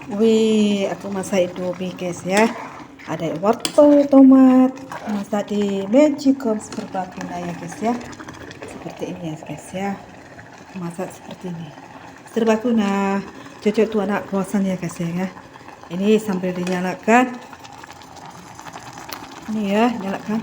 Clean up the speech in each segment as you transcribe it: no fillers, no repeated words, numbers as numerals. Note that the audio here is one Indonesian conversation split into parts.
Wih, aku masak Indomie guys ya. Ada wortel, tomat, masak di magicom serbaguna ya guys ya. Seperti ini ya guys ya. Aku masak seperti ini. Serbaguna, cocok tuh anak kosan ya guys ya. Ini sambil dinyalakan. Ini ya, nyalakan.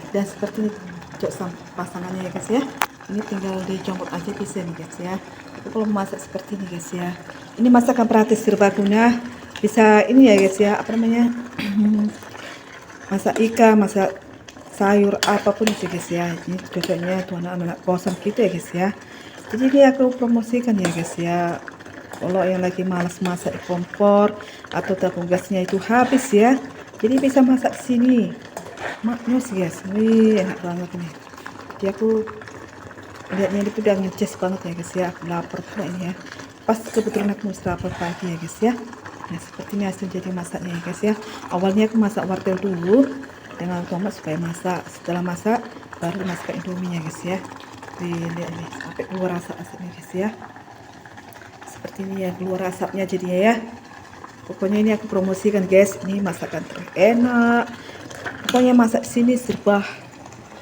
Dan seperti ini cocok pasangannya ya guys ya. Ini tinggal dicongkok aja bisa nih guys ya. Tapi kalau masak seperti ini guys ya, ini masakan praktis serbaguna, bisa ini ya guys ya, apa namanya, masak ikan, masak sayur apapun itu guys ya. Ini cocoknya tuh anak-anak kosan gitu ya guys ya. Jadi ini aku promosikan ya guys ya, kalau yang lagi malas masak di kompor atau tabung gasnya itu habis ya, jadi bisa masak di sini. Maknyus guys, wih enak banget nih. Jadi aku lihatnya ini udah ngeces banget ya guys ya. Aku lapar pula ini ya, pas kebetulan aku sarapan pagi ya guys ya. Nah seperti ini hasil jadi masaknya ya guys ya. Awalnya aku masak wortel dulu dengan tomat supaya masak, setelah masak baru masuk indomie ya guys ya. Lihat nih sampai keluar asap-asapnya guys ya. Seperti ini ya keluar asapnya jadinya ya. Pokoknya ini aku promosikan guys, ini masakan terenak. Pokoknya masak sini serba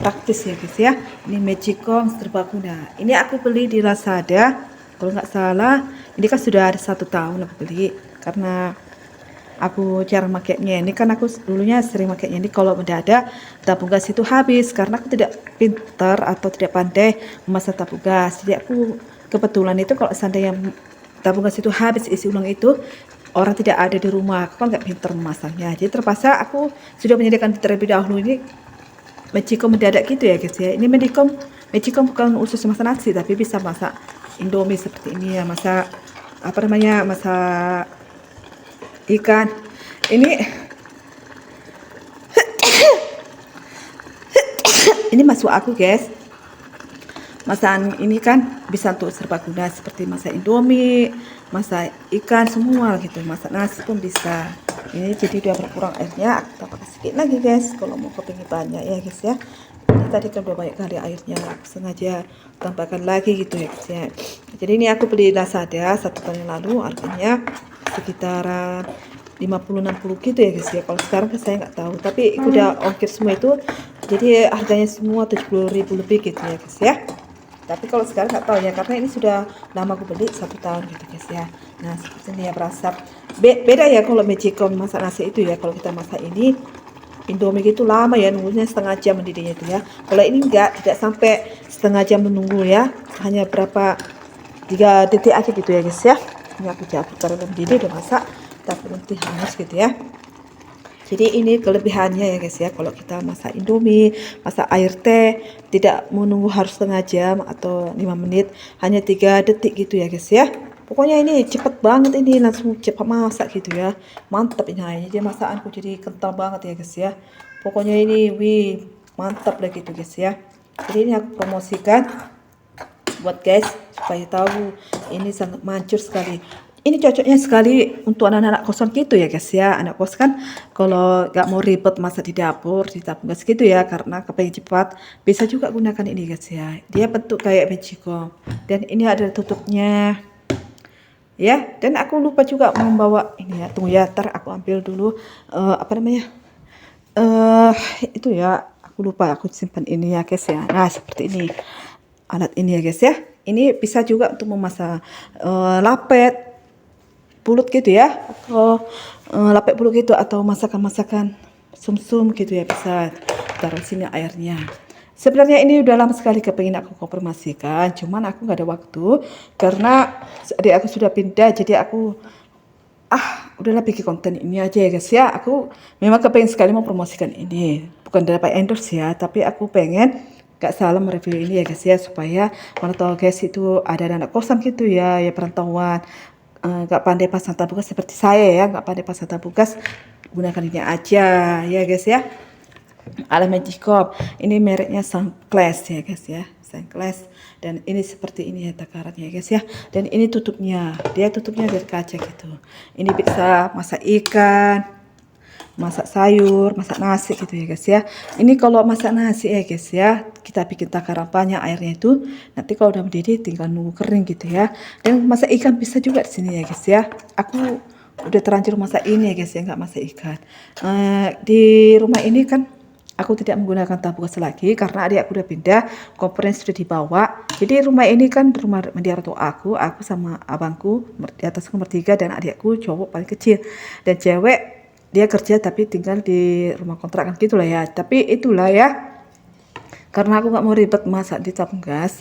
praktis ya guys ya. Ini magicom serbaguna. Ini aku beli di Lazada kalau nggak salah. Ini kan sudah ada 1 tahun aku beli, karena aku cara makainya ini kan aku dulunya sering makainya ini kalau mendadak tabung gas itu habis, karena aku tidak pintar atau tidak pandai memasak tabung gas. Jadi aku kebetulan itu kalau seandainya tabung gas itu habis isi ulang itu, orang tidak ada di rumah, aku kan nggak pintar memasaknya, jadi terpaksa aku sudah menyediakan terlebih dahulu. Ini magicom mendadak gitu ya guys ya. Ini magicom bukan khusus masak nasi, tapi bisa masak indomie seperti ini ya, masak apa namanya, masak ikan. Ini masuk aku guys. Masakan ini kan bisa untuk serbaguna, seperti masak indomie, masak ikan semua gitu, masak nasi pun bisa. Ini jadi udah berkurang airnya, aku tambahkan sedikit lagi guys kalau mau kepingin banyak ya guys ya. Ini tadi kan udah banyak kali airnya, aku sengaja tambahkan lagi gitu ya guys ya. Jadi ini aku beli Lazada 1 tahun yang lalu, harganya sekitaran 50-60 gitu ya guys ya. Kalau sekarang kan saya nggak tahu, tapi udah ongkir semua itu, jadi harganya semua 70.000 lebih gitu ya guys ya. Tapi kalau sekarang nggak tahu ya, karena ini sudah lama aku beli 1 tahun gitu guys ya. Nah seperti ini ya berasap. Beda ya kalau magicom masak nasi itu ya. Kalau kita masak ini indomie gitu lama ya, nunggunya setengah jam mendidihnya itu ya. Kalau ini enggak, tidak sampai setengah jam menunggu ya, hanya berapa 3 detik aja gitu ya guys ya. Ini aku cabut karena udah mendidih, udah masak, tapi nanti hangus gitu ya. Jadi ini kelebihannya ya guys ya, kalau kita masak indomie, masak air teh, tidak menunggu harus setengah jam atau 5 menit, hanya 3 detik gitu ya guys ya. Pokoknya ini cepet banget, ini langsung cepat masak gitu ya. Mantap ini, jadi masakanku jadi kental banget ya guys ya. Pokoknya ini wih, mantap lah gitu guys ya. Jadi ini aku promosikan buat guys supaya tahu, ini sangat mancur sekali. Ini cocoknya sekali untuk anak-anak kosan gitu ya guys ya. Anak kos kan kalau nggak mau ribet masak di dapur, di tabung gas gitu ya, karena kepengen cepat, bisa juga gunakan ini guys ya. Dia bentuk kayak magicom dan ini ada tutupnya ya. Dan aku lupa juga membawa ini ya, tunggu ya, ntar aku ambil dulu apa namanya, itu ya, aku lupa aku simpan ini ya guys ya. Nah seperti ini alat ini ya guys ya. Ini bisa juga untuk memasak lapet pulut gitu ya, atau lapet pulut gitu, atau masakan-masakan sumsum gitu ya, bisa taruh sini airnya. Sebenarnya ini udah lama sekali kepengin aku konfirmasikan, cuman aku nggak ada waktu karena adik aku sudah pindah, jadi aku udahlah bikin konten ini aja ya guys ya. Aku memang kepengen sekali mau promosikan ini, bukan dapat endorse ya, tapi aku pengen gak salah mereview ini ya guys ya, supaya mana tahu guys itu ada anak kosan gitu ya, ya perantauan, gak pandai pasang tabung gas seperti saya ya, gak pandai pasang tabung gas, gunakan ini aja ya guys ya. Ala magicom, ini mereknya Sunclass ya guys ya, Sunclass. Dan ini seperti ini ya takarannya ya guys ya. Dan ini tutupnya, dia tutupnya dari kaca gitu. Ini bisa masak ikan, masak sayur, masak nasi gitu ya guys ya. Ini kalau masak nasi ya guys ya, kita bikin takaran banyak airnya itu. Nanti kalau udah mendidih tinggal nunggu kering gitu ya. Dan masak ikan bisa juga di sini ya guys ya. Aku udah terlanjur masak ini ya guys ya, nggak masak ikan. Di rumah ini kan aku tidak menggunakan tabung gas lagi karena adik aku udah pindah, kompornya sudah dibawa. Jadi rumah ini kan rumah mendiang aku sama abangku di atasku bertiga dan adikku cowok paling kecil. Dan cewek dia kerja tapi tinggal di rumah kontrakan gitulah ya. Tapi itulah ya, karena aku nggak mau ribet masak di tabung gas,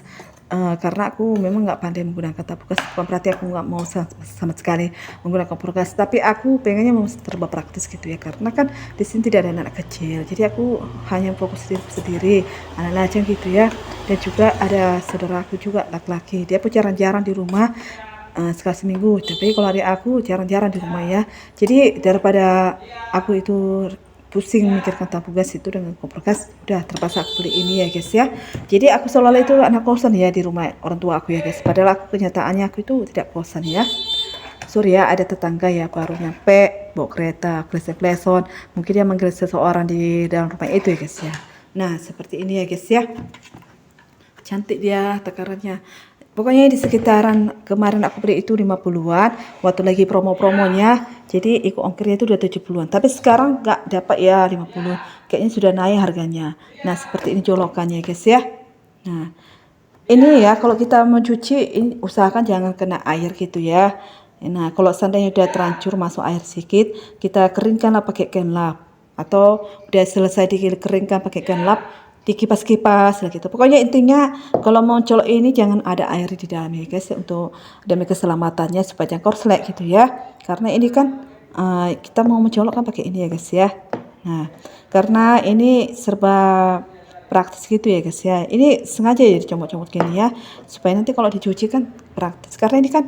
karena aku memang nggak pandai menggunakan tabung gas, bukan berarti aku nggak mau sama sekali menggunakan kompor gas, tapi aku pengennya mau serba praktis gitu ya, karena kan di sini tidak ada anak kecil, jadi aku hanya fokus sendiri anak lajang gitu ya. Dan juga ada saudara aku juga laki-laki, dia pun jarang-jarang di rumah, sekali seminggu, tapi kalau adik aku jarang-jarang di rumah ya. Jadi daripada aku itu pusing mikirkan tabung gas itu dengan kompor gas, udah terpaksa aku beli ini ya guys ya. Jadi aku seolah-olah itu anak kosan ya di rumah orang tua aku ya guys, padahal aku kenyataannya aku itu tidak kosan ya. Sorry ya, ada tetangga ya baru nyampe bawa kereta klesen-kleson, mungkin dia manggil seseorang di dalam rumah itu ya guys ya. Nah seperti ini ya guys ya, cantik dia takarannya. Pokoknya di sekitaran kemarin aku beli itu 50-an waktu lagi promo-promonya. Jadi ikut ongkirnya itu udah 70-an. Tapi sekarang nggak dapat ya 50. Kayaknya sudah naik harganya. Nah, seperti ini colokannya guys ya. Nah, ini ya kalau kita mau cuci ini usahakan jangan kena air gitu ya. Nah, kalau seandainya udah terlanjur masuk air sedikit, kita keringkanlah pakai kain lap. Atau udah selesai dikeringkan pakai kain lap, dikipas-kipas gitu. Pokoknya intinya kalau mau colok ini jangan ada air di dalamnya guys ya, untuk demi keselamatannya supaya jangan korslet gitu ya. Karena ini kan kita mau mencolok kan pakai ini ya guys ya. Nah, karena ini serba praktis gitu ya guys ya. Ini sengaja ya dicomot-comot gini ya supaya nanti kalau dicuci kan praktis. Karena ini kan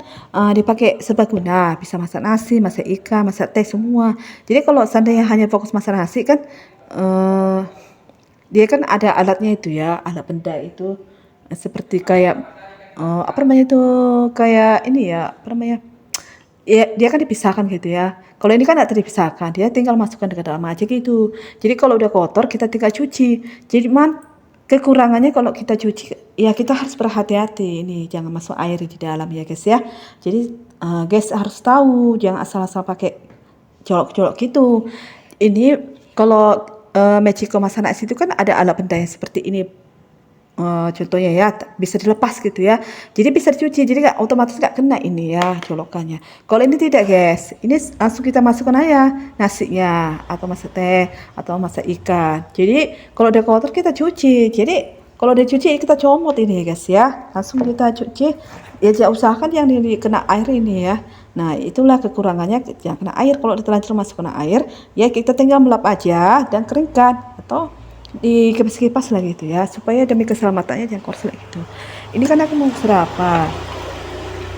dipakai serbaguna, bisa masak nasi, masak ikan, masak teh semua. Jadi kalau seandainya hanya fokus masak nasi kan dia kan ada alatnya itu ya, alat benda itu seperti kayak apa namanya itu, kayak ini ya, apa namanya? Ya, dia kan dipisahkan gitu ya. Kalau ini kan tidak dipisahkan, dia tinggal masukkan ke dalam aja gitu. Jadi kalau udah kotor kita tinggal cuci. Jadi kekurangannya kalau kita cuci ya kita harus berhati-hati ini jangan masuk air di dalam ya guys ya. Jadi guys harus tahu jangan asal-asal pakai colok-colok gitu. Ini kalau Mechiko masak nasi itu kan ada alat benda yang seperti ini. Contohnya ya bisa dilepas gitu ya, jadi bisa dicuci, jadi nggak otomatis nggak kena ini ya colokannya. Kalau ini tidak guys, ini langsung kita masukkan aja nasinya atau masak teh atau masak ikan. Jadi kalau udah kotor kita cuci, jadi kalau udah cuci kita comot ini ya guys ya, langsung kita cuci ya. Jangan usahakan yang kena air ini ya. Nah itulah kekurangannya, yang kena air. Kalau terlanjur masuk kena air ya kita tinggal melap aja dan keringkan atau dikipas-kipas lah gitu ya, supaya demi keselamatannya jangan korslet gitu. Ini kan aku mau serapan,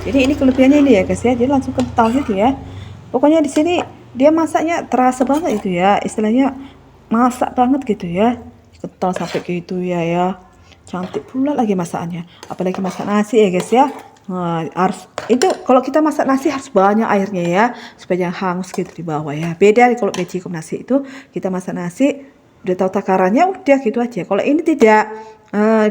jadi ini kelebihannya ini ya guys ya, dia langsung kental gitu ya. Pokoknya di sini dia masaknya terasa banget itu ya, istilahnya masak banget gitu ya, kental sampai gitu ya ya. Cantik pula lagi masakannya, apalagi masak nasi ya guys ya. Nah, harus itu kalau kita masak nasi harus banyak airnya ya supaya jangan hangus gitu di bawah ya. Beda kalau Mechiko nasi itu kita masak nasi udah tahu takarannya udah gitu aja. Kalau ini tidak,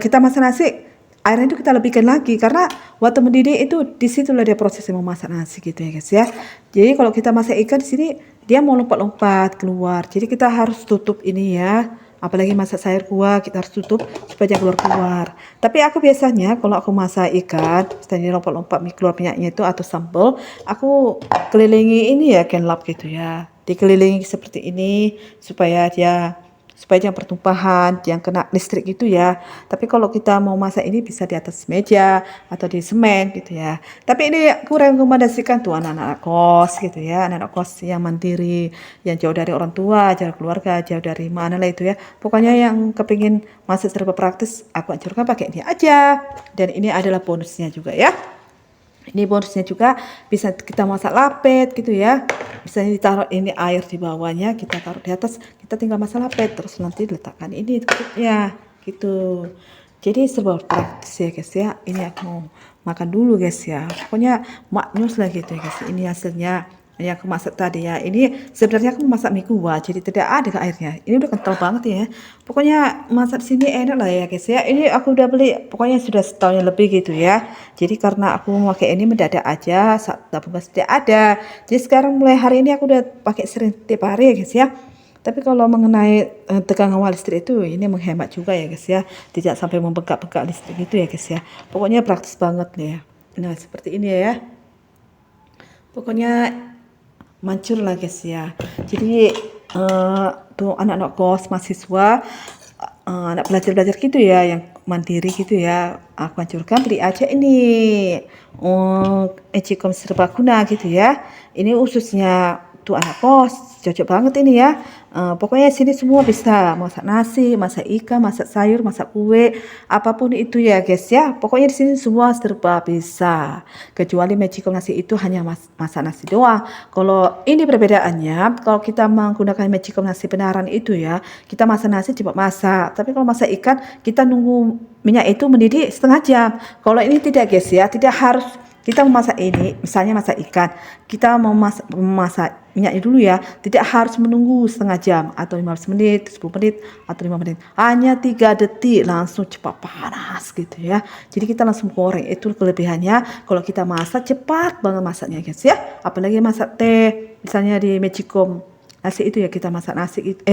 kita masak nasi airnya itu kita lebihkan lagi karena waktu mendidih itu disitulah dia prosesnya memasak nasi gitu ya guys ya. Jadi kalau kita masak ikan di sini dia mau lompat-lompat keluar, jadi kita harus tutup ini ya. Apalagi masak sayur kuah kita harus tutup supaya jangan keluar-keluar. Tapi aku biasanya kalau aku masak ikan, misalnya lompat-lompat keluar minyaknya itu atau sambal, aku kelilingi ini ya kain lap gitu ya. Dikelilingi seperti ini supaya jangan pertumpahan, jangan kena listrik gitu ya. Tapi kalau kita mau masak ini bisa di atas meja atau di semen gitu ya. Tapi ini aku rekomendasikan tuh anak-anak kos gitu ya, anak-anak kos yang mandiri, yang jauh dari orang tua, jauh keluarga, jauh dari mana lah itu ya. Pokoknya yang kepingin masak serba praktis, aku anjurkan pakai ini aja. Dan ini adalah bonusnya juga ya. Ini bonusnya juga bisa kita masak lapet gitu ya. Bisa ditaruh ini air di bawahnya, kita taruh di atas, kita tinggal masak lapet, terus nanti letakkan ini tutupnya gitu. Jadi serba praktis ya guys ya. Ini aku mau makan dulu guys ya. Pokoknya maknyus lah gitu ya guys. Ini hasilnya yang aku masak tadi ya. Ini sebenarnya aku masak mie kuah, jadi tidak ada ke airnya. Ini udah kental banget ya. Pokoknya masak di sini enak lah ya guys ya. Ini aku udah beli, pokoknya sudah setahun yang lebih gitu ya. Jadi karena aku pakai ini mendadak aja, saat tabung gas tidak ada. Jadi sekarang mulai hari ini aku udah pakai sering tiap hari ya guys ya. Tapi kalau mengenai tegangan listrik itu ini menghemat juga ya guys ya. Tidak sampai membengkak-bengkak listrik gitu ya guys ya. Pokoknya praktis banget ya. Nah, seperti ini ya. Pokoknya mancur lah guys ya. Jadi tuh anak-anak kos mahasiswa, anak belajar-belajar gitu ya yang mandiri gitu ya, aku anjurkan beli aja ini Ecicom serbaguna gitu ya. Ini khususnya tuh anak kos cocok banget ini ya. Pokoknya sini semua bisa masak nasi, masak ikan, masak sayur, masak kue, apapun itu ya guys ya. Pokoknya di sini semua serba bisa. Kecuali Magicom nasi itu hanya masak nasi doang. Kalau ini perbedaannya, kalau kita menggunakan Magicom nasi benaran itu ya, kita masak nasi cepat masak. Tapi kalau masak ikan, kita nunggu minyak itu mendidih setengah jam. Kalau ini tidak guys ya, tidak harus kita memasak ini, misalnya masak ikan, kita mau memasak minyaknya dulu ya, tidak harus menunggu setengah jam atau 15 menit, 10 menit atau 5 menit. Hanya 3 detik langsung cepat panas gitu ya. Jadi kita langsung goreng. Itu kelebihannya kalau kita masak cepat banget masaknya guys ya. Apalagi masak teh, misalnya di Magicom nasi itu ya kita masak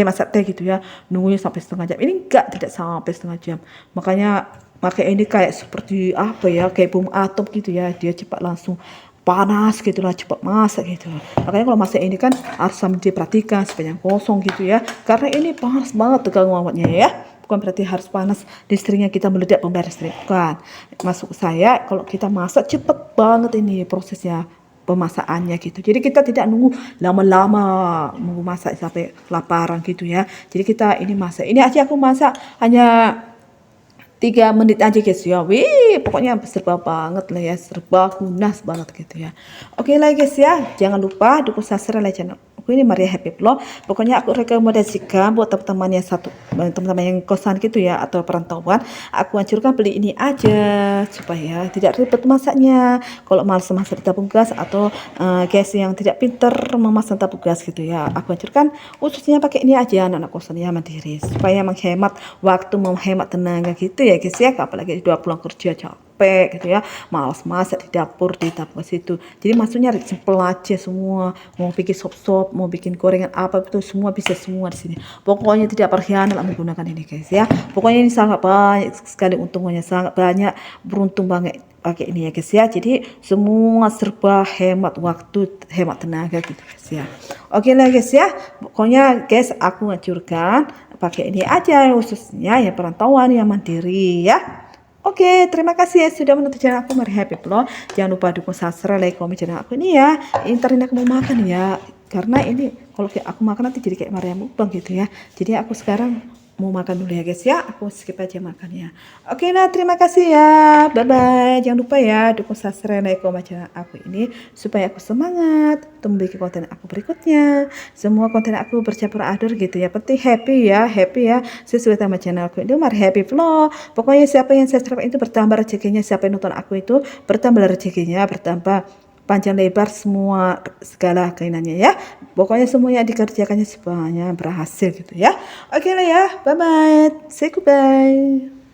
masak teh gitu ya, nunggunya sampai setengah jam. Ini enggak, tidak sampai setengah jam. Makanya ini kayak seperti apa ya, kayak bom atom gitu ya, dia cepat langsung panas gitu lah, cepat masak gitu. Makanya kalau masak ini kan harus sambil diperhatikan supaya kosong gitu ya, karena ini panas banget tegang awetnya ya. Bukan berarti harus panas listriknya kita meledak pemberian listrik, bukan. Masuk saya kalau kita masak cepet banget ini prosesnya pemasakannya gitu. Jadi kita tidak nunggu lama-lama nunggu masak sampai kelaparan gitu ya. Jadi kita ini masak. Ini aja aku masak hanya 3 menit aja guys ya. Wih, pokoknya serba banget lah ya, serba gunas banget gitu ya. Oke lah guys ya, jangan lupa dukung subscribe like channel aku ini Maria Happy Vlog. Pokoknya aku rekomendasikan buat teman-teman yang teman-teman yang kosan gitu ya atau perantauan, aku anjurkan beli ini aja supaya tidak ribet masaknya. Kalau malas masak di tabung gas atau gas yang tidak pinter memasang tabung gas gitu ya, aku anjurkan khususnya pakai ini aja anak-anak kosan ya mandiri supaya menghemat waktu, menghemat tenaga gitu ya guys ya. Apalagi udah pulang kerja capek gitu ya, malas masak di dapur di tabung gas itu. Jadi maksudnya simple aja semua, mau bikin sop-sop, mau bikin gorengan apa itu semua bisa semua di sini. Pokoknya tidak berkhianat menggunakan ini guys ya. Pokoknya ini sangat banyak sekali untungnya, sangat banyak, beruntung banget pakai ini ya guys ya. Jadi semua serba hemat waktu, hemat tenaga gitu guys ya. Oke lah guys ya. Pokoknya guys aku anjurkan pakai ini aja khususnya ya perantauan yang mandiri ya. Oke, terima kasih ya sudah menonton channel aku Maria Happy Vlog. Jangan lupa dukung subscribe, like, komen channel aku ini ya. Ntar ini aku mau makan ya. Karena ini kalau aku makan nanti jadi kayak Maria Mukbang gitu ya. Jadi aku sekarang mau makan dulu ya guys ya. Aku skip aja makannya. Oke, nah terima kasih ya. Bye bye. Jangan lupa ya dukung subscribe, like, komen channel aku ini supaya aku semangat untuk membuat konten aku berikutnya. Semua konten aku bercampur aduk gitu ya. Penting happy ya, sesuai sama channel aku ini Maria Happy Vlog. Pokoknya siapa yang subscribe itu bertambah rezekinya, siapa yang nonton aku itu bertambah rezekinya, bertambah panjang lebar semua segala keinginannya ya. Pokoknya semuanya dikerjakannya semuanya berhasil gitu ya. Oke lah ya, bye bye, say goodbye.